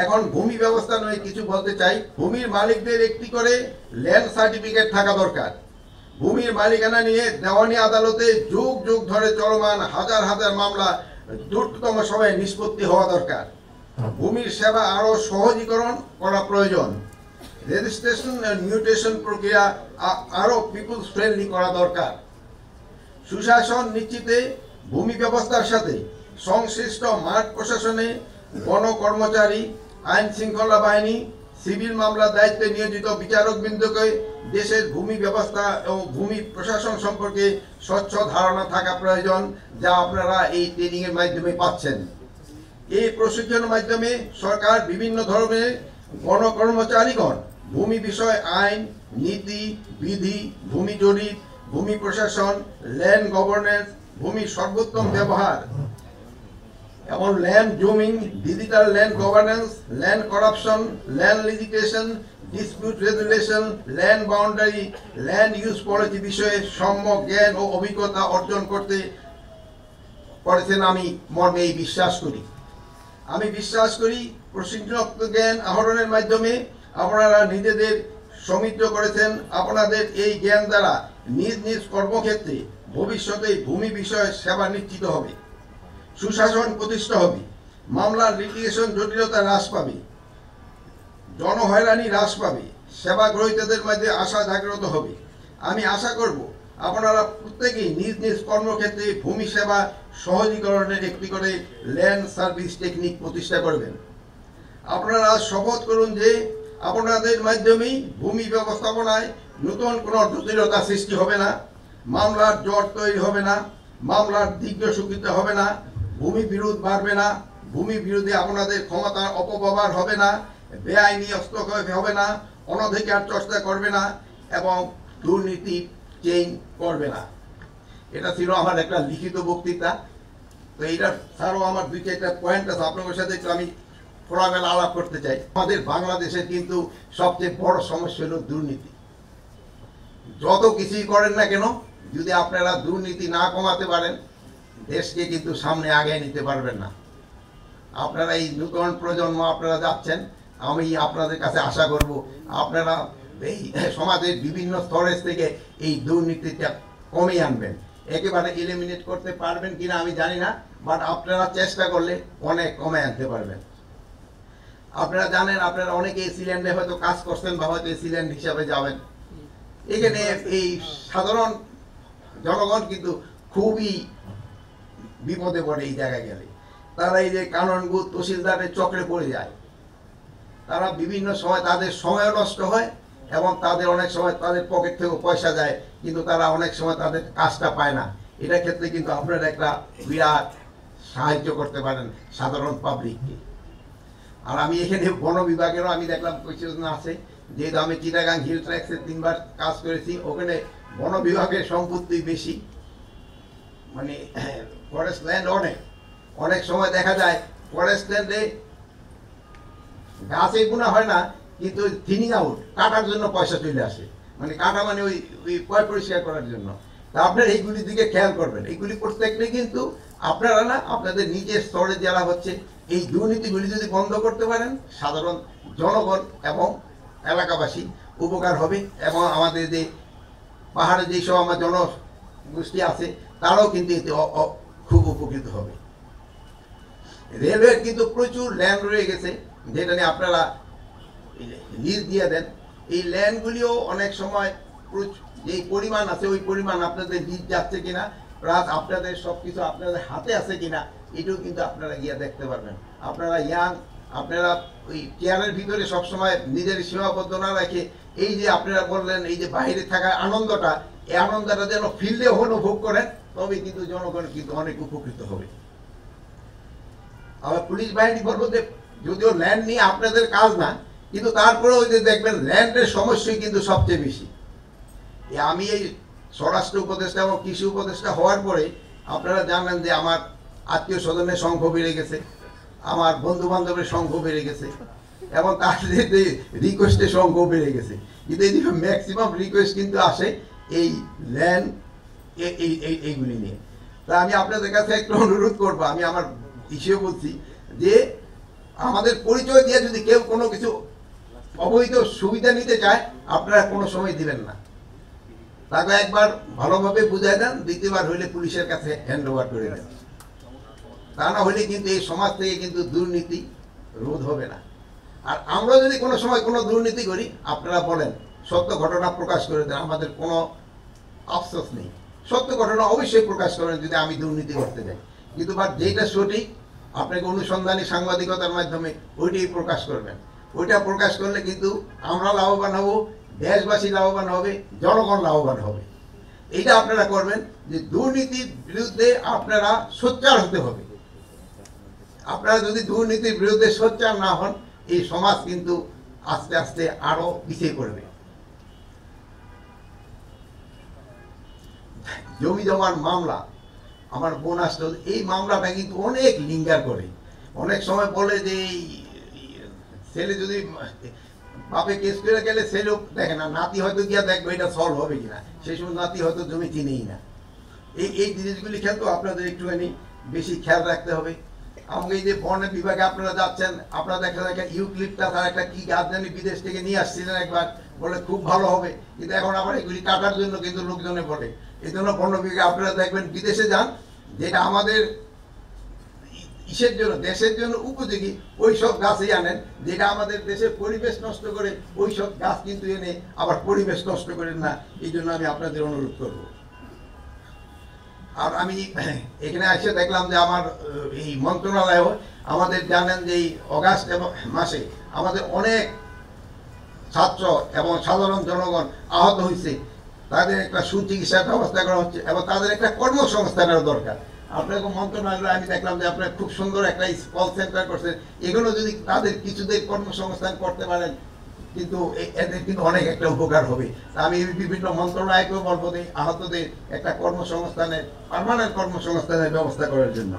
এখন ভূমি ব্যবস্থা নিয়ে কিছু বলতে চাই। ভূমির মালিকদের একটি করে ল্যান্ড সার্টিফিকেট থাকা দরকার। ভূমির মালিকানা নিয়ে দেওয়ানি আদালতে যুগ যুগ ধরে চলমান হাজার হাজার মামলা দ্রুততম সময়ে নিষ্পত্তি হওয়া দরকার। ভূমির সেবা আরও সহজীকরণ করা প্রয়োজন। রেজিস্ট্রেশন এন্ড মিউটেশন প্রক্রিয়া আরও পিপুলস ফ্রেন্ডলি করা দরকার। সুশাসন নিশ্চিতে ভূমি ব্যবস্থার সাথে সংশ্লিষ্ট মাঠ প্রশাসনে বন কর্মচারী, আইন শৃঙ্খলা বাহিনী, সিভিল মামলার দায়িত্বে নিয়োজিত বিচারকবৃন্দকে দেশের ভূমি ব্যবস্থা ও ভূমি প্রশাসন সম্পর্কে স্বচ্ছ ধারণা থাকা প্রয়োজন, যা আপনারা এই ট্রেনিংয়ের মাধ্যমে পাচ্ছেন। এই প্রশিক্ষণের মাধ্যমে সরকার বিভিন্ন ধরনের গণকর্মচারীগণ ভূমি বিষয় আইন, নীতি, বিধি, ভূমি জরিপ, ভূমি প্রশাসন, ল্যান্ড গভর্নেন্স, ভূমির সর্বোত্তম ব্যবহার এবং land zoning, digital land governance, land corruption, land litigation, dispute resolution, land boundary, land use policy বিষয়ে সম্যক জ্ঞান ও অভিজ্ঞতা অর্জন করতে করেছেন আমি মর্মেই বিশ্বাস করি। আমি বিশ্বাস করি প্রশিক্ষণ জ্ঞান আহরণের মাধ্যমে আপনারা নিজেদের সমৃদ্ধ করেছেন। আপনাদের এই জ্ঞান দ্বারা নিজ নিজ কর্মক্ষেত্রে ভবিষ্যতে ভূমি বিষয়ে সেবা নিশ্চিত হবে, সুশাসন প্রতিষ্ঠা হবে, মামলার লিটিগেশন জটিলতা হ্রাস পাবে, জনহয়রানি হ্রাস পাবে, সেবা গ্রহীতাদের মধ্যে আশা জাগ্রত হবে। আমি আশা করব আপনারা প্রত্যেকেই নিজ নিজ কর্মক্ষেত্রে ভূমি সেবা সহজীকরণের একটি করে ল্যান্ড সার্ভিস টেকনিক প্রতিষ্ঠা করবেন। আপনারা শপথ করুন যে আপনাদের মাধ্যমেই ভূমি ব্যবস্থাপনায় নতুন কোনো জটিলতা সৃষ্টি হবে না, মামলার জট তৈরি হবে না, মামলার দীর্ঘ স্বীকৃতি হবে না, ভূমি বিরোধ বাড়বে না, ভূমি বিরোধে আপনাদের ক্ষমতার অপব্যবহার হবে না, বেআইনি হস্তক্ষেপ হবে না, অনধিকার চর্চা করবে না এবং দুর্নীতি চেইন করবে না। এটা ছিল আমার একটা লিখিত বক্তৃতা। তো এইটা ছাড়াও আমার দুই চারটা পয়েন্ট আছে, আপনাদের সাথে একটু আমি খোলামেলা আলাপ করতে চাই। আমাদের বাংলাদেশের কিন্তু সবচেয়ে বড় সমস্যা হলো দুর্নীতি। যত কিছুই করেন না কেন, যদি আপনারা দুর্নীতি না কমাতে পারেন, দেশকে কিন্তু সামনে আগে নিতে পারবেন না। আপনারা এই নতুন প্রজন্ম আপনারা যাচ্ছেন, আমি আপনাদের কাছে আশা করব আপনারা এই সমাজের বিভিন্ন স্তরের থেকে এই দুর্নীতিটা কমিয়ে আনবেন। একেবারে এলিমিনেট করতে পারবেন কিনা আমি জানি না, বাট আপনারা চেষ্টা করলে অনেক কমে আনতে পারবেন। আপনারা জানেন, আপনারা অনেকে এসিল্যান্ডে হয়তো কাজ করছেন বা হয়তো এসিল্যান্ড হিসাবে যাবেন। এখানে এই সাধারণ জনগণ কিন্তু খুবই বিপদে পড়ে এই জায়গায় গেলে। তারা এই যে কানুনগো তহসিলদারের চক্রে পড়ে যায়, তারা বিভিন্ন সময় তাদের সময়ও নষ্ট হয় এবং তাদের অনেক সময় তাদের পকেট থেকে পয়সা যায়, কিন্তু তারা অনেক সময় তাদের কাজটা পায় না। এটার ক্ষেত্রে কিন্তু আপনারা একটা বিরাট সাহায্য করতে পারেন সাধারণ পাবলিককে। আর আমি এখানে বন বিভাগেরও আমি দেখলাম কিছু আছে, যেহেতু আমি চিটাগাং হিল ট্র্যাক্সে 3 বার কাজ করেছি, ওখানে বন বিভাগের সম্পত্তি বেশি, মানে ফরেস্ট ল্যান্ড অনেক সময় দেখা যায় ফরেস্ট ল্যান্ডে গাছে গুণা হয় না, কিন্তু থিনিং আউট কাটার জন্য পয়সা চলে আসে, মানে কাটা মানে ওই পয় পরিষ্কার করার জন্য। তা আপনারা এইগুলির দিকে খেয়াল করবেন। এইগুলি প্রত্যেকটাই কিন্তু আপনারা না, আপনাদের নিজের স্তরে যারা হচ্ছে এই দুর্নীতিগুলি যদি বন্ধ করতে পারেন, সাধারণ জনগণ এবং এলাকাবাসী উপকার হবে এবং আমাদের যে পাহাড়ে যেসব আমার জনগোষ্ঠী আছে তারাও কিন্তু এতে খুব উপকৃত হবে। রেলওয়ের কিন্তু প্রচুর ল্যান্ড রয়ে গেছে, যেটা নিয়ে আপনারা লিজ দিয়ে দেন। এই ল্যান্ডগুলিও অনেক সময় যেই পরিমাণ আছে ওই পরিমাণ আপনাদের লিজ যাচ্ছে কিনা, প্লাস আপনাদের সব কিছু আপনাদের হাতে আছে কিনা, এটাও কিন্তু আপনারা গিয়ে দেখতে পারবেন। আপনারা ইয়াং, আপনারা ওই চেয়ারের ভিতরে সবসময় নিজের সীমাবদ্ধ না রেখে এই যে আপনারা বললেন এই যে বাইরে থাকার আনন্দটা, এই আনন্দটা যেন ফিল্ডে অনুভব করেন, তবে কিন্তু জনগণ কিন্তু অনেক উপকৃত হবে। আবার পুলিশ বাহিনী বলবো যে যদিও ল্যান্ড নিয়ে আপনাদের কাজ না, কিন্তু তারপরে ওই যে দেখবেন ল্যান্ডের সমস্যাই কিন্তু সবচেয়ে বেশি। আমি এই স্বরাষ্ট্র উপদেষ্টা এবং কৃষি উপদেষ্টা হওয়ার পরে আপনারা জানেন যে আমার আত্মীয় স্বজনের সংখ্যা বেড়ে গেছে, আমার বন্ধু বান্ধবের সংখ্যা বেড়ে গেছে এবং তাদের রিকোয়েস্টের সংখ্যাও বেড়ে গেছে। কিন্তু এই ম্যাক্সিমাম রিকোয়েস্ট কিন্তু আসে এই ল্যান্ড এইগুলি নিয়ে। তা আমি আপনাদের কাছে একটু অনুরোধ করবো, আমি আমার ইস্যু বলছি যে আমাদের পরিচয় দিয়ে যদি কেউ কোনো কিছু অবৈধ সুবিধা নিতে চায়, আপনারা কোনো সময় দিবেন না। তাকে একবার ভালোভাবে বুঝাই দেন, দ্বিতীয়বার হইলে পুলিশের কাছে হ্যান্ড ওভার করে দেন। তা না হলে কিন্তু এই সমাজ থেকে কিন্তু দুর্নীতি রোধ হবে না। আর আমরা যদি কোনো সময় কোনো দুর্নীতি করি, আপনারা বলেন, সত্য ঘটনা প্রকাশ করে দেন, আমাদের কোনো আফসোস নেই। সত্য ঘটনা অবশ্যই প্রকাশ করেন যদি আমি দুর্নীতি করতে যাই, কিন্তু যেটা সঠিক আপনাকে অনুসন্ধানী সাংবাদিকতার মাধ্যমে ওইটাই প্রকাশ করবেন। ওইটা প্রকাশ করলে কিন্তু আমরা লাভবান হব, দেশবাসী লাভবান হবে, জনগণ লাভবান হবে। এইটা আপনারা করবেন যে দুর্নীতির বিরুদ্ধে আপনারা সোচ্চার হতে হবে। আপনারা যদি দুর্নীতির বিরুদ্ধে সোচ্চার না হন, এই সমাজ কিন্তু আস্তে আস্তে আরো পিছিয়ে পড়বে। জমি জমার মামলা, আমার বোন আসতো, এই মামলাটা কিন্তু অনেক লিঙ্গার করে। অনেক সময় বলে যে ছেলে যদি বাপে কেস করে গেলে ছেলেও দেখে না, নাতি হয়তো গিয়া দেখবে এটা সলভ হবে কিনা, সেই সময় নাতি হয়তো জমি চিনেই না। এই জিনিসগুলি কিন্তু আপনাদের একটুখানি বেশি খেয়াল রাখতে হবে। আমাকে এই যে বন বিভাগে আপনারা যাচ্ছেন, আপনারা দেখা যায় ইউক্লিপটাস তার একটা কি গাছ জানি বিদেশ থেকে নিয়ে আসছিলেন একবার, বলে খুব ভালো হবে, কিন্তু এখন আবার এগুলি কাটার জন্য কিন্তু লোকজনে বলে। এই জন্য বন বিভাগে আপনারা দেখবেন বিদেশে যান, যেটা আমাদের ইসের জন্য, দেশের জন্য উপযোগী ওই সব গাছই আনেন। যেটা আমাদের দেশের পরিবেশ নষ্ট করে ওই সব গাছ কিন্তু এনে আবার পরিবেশ নষ্ট করেন না। এই জন্য আমি আপনাদের অনুরোধ করব। আর আমি এখানে এসে দেখলাম যে আমার এই মন্ত্রণালয়, আমাদের জানেন যে এই অগাস্ট মাসে আমাদের অনেক ছাত্র এবং সাধারণ জনগণ আহত হয়েছে। তাদের একটা সুচিকিৎসার ব্যবস্থা করা হচ্ছে এবং তাদের একটা কর্মসংস্থানের দরকার। আপনাকে মন্ত্রণালয়ে আমি দেখলাম যে আপনারা খুব সুন্দর একটা কল সেন্টার করছেন। এগুলো যদি তাদের কিছুদের কর্মসংস্থান করতে পারেন, কিন্তু এদের কিন্তু অনেক একটা উপকার হবে। আমি বিভিন্ন মন্ত্রণালয়কেও বলবো যে আহতদের একটা কর্মসংস্থানের, পার্মানেন্ট কর্মসংস্থানের ব্যবস্থা করার জন্য।